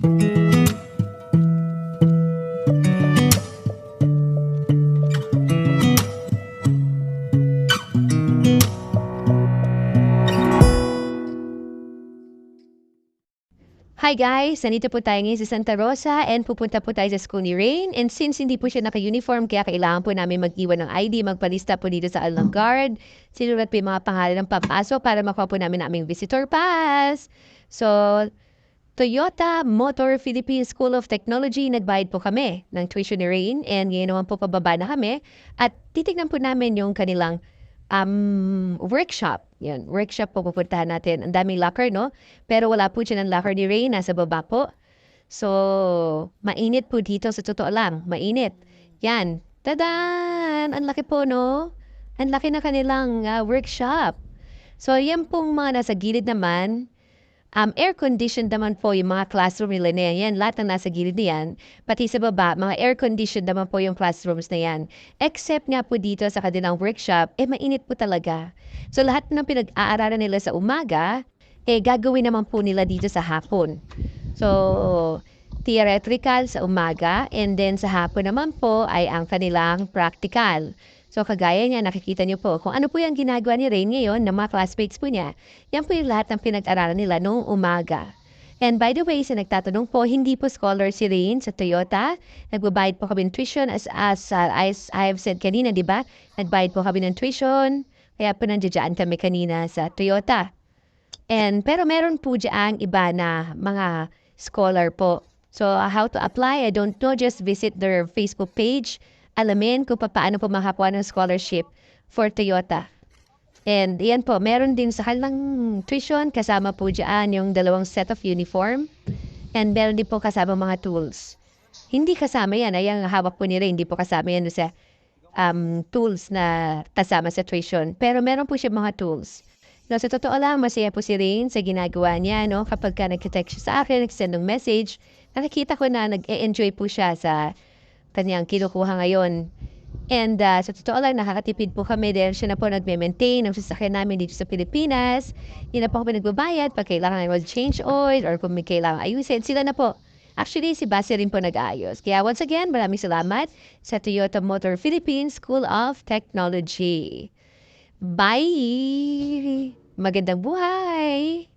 Hi guys! Nandito po tayo ngayon sa Santa Rosa and pupunta po tayo sa school ni Rain. And since hindi po siya naka-uniform, kaya kailangan po namin mag-iwan ng ID, magpalista po dito sa Along Guard. Sinulat po yung mga pangalan ng papasok para makuha po namin aming visitor pass. So, Toyota Motor Philippines School of Technology, nagbayad po kami ng tuition ni Rain. And ngayon naman po pababa na kami. At titignan po namin yung kanilang workshop. Yan, workshop po pupuntahan natin. Ang daming locker, no? Pero wala po dyan ang locker ni Ray, nasa baba po. So, mainit po dito sa totoo lang. Mainit. Yan. Tadan! Ang laki po, no? Ang laki na kanilang workshop. So, yan pong mga nasa gilid naman. Air-conditioned naman po yung mga classroom nila na yan. Lahat ng nasa gilid na yan. Pati sa baba, mga air-conditioned naman po yung classrooms na yan. Except nga po dito sa kanilang workshop, mainit po talaga. So lahat ng pinag-aaralan nila sa umaga, gagawin naman po nila dito sa hapon. So, theoretical sa umaga, and then sa hapon naman po ay ang kanilang practical. So, kagaya niya, nakikita niyo po kung ano po yung ginagawa ni Rain ngayon ng mga classmates po niya. Yan po yung lahat ng pinag-aralan nila noong umaga. And by the way, sa nagtatanong po, hindi po scholar si Rain sa Toyota. Nagbabayad po kami ng tuition as I have said kanina, di ba? Nagbayad po kami ng tuition. Kaya po nandiyan kami kanina sa Toyota. Pero meron po dyan iba na mga scholar po. So, how to apply? I don't know. Just visit their Facebook page. Alamin kung paano po makakuha ng scholarship for Toyota. And yan po, meron din sa kanilang tuition, kasama po dyan yung 2 set of uniform. And meron din po kasama mga tools. Hindi kasama yan, ay ang hawak po nila, hindi po kasama yan sa tools na kasama sa tuition. Pero meron po siya mga tools. No, sa totoo lang, masaya po si Rain sa ginagawa niya, no? Kapag ka nag-text siya sa akin, nag-send ng message, nakikita ko na nag-e-enjoy po siya sa kanyang kinukuha ngayon. And sa totoo lang, nakakatipid po kami dahil siya na po nagme-maintain ng sasakyan namin dito sa Pilipinas. Yun na po kami nagbabayad pag kailangan ng change oil or kung may kailangan ayusin. Sila na po. Actually, si Basi rin po nag-aayos. Kaya once again, maraming salamat sa Toyota Motor Philippines School of Technology. Bye! Magandang buhay!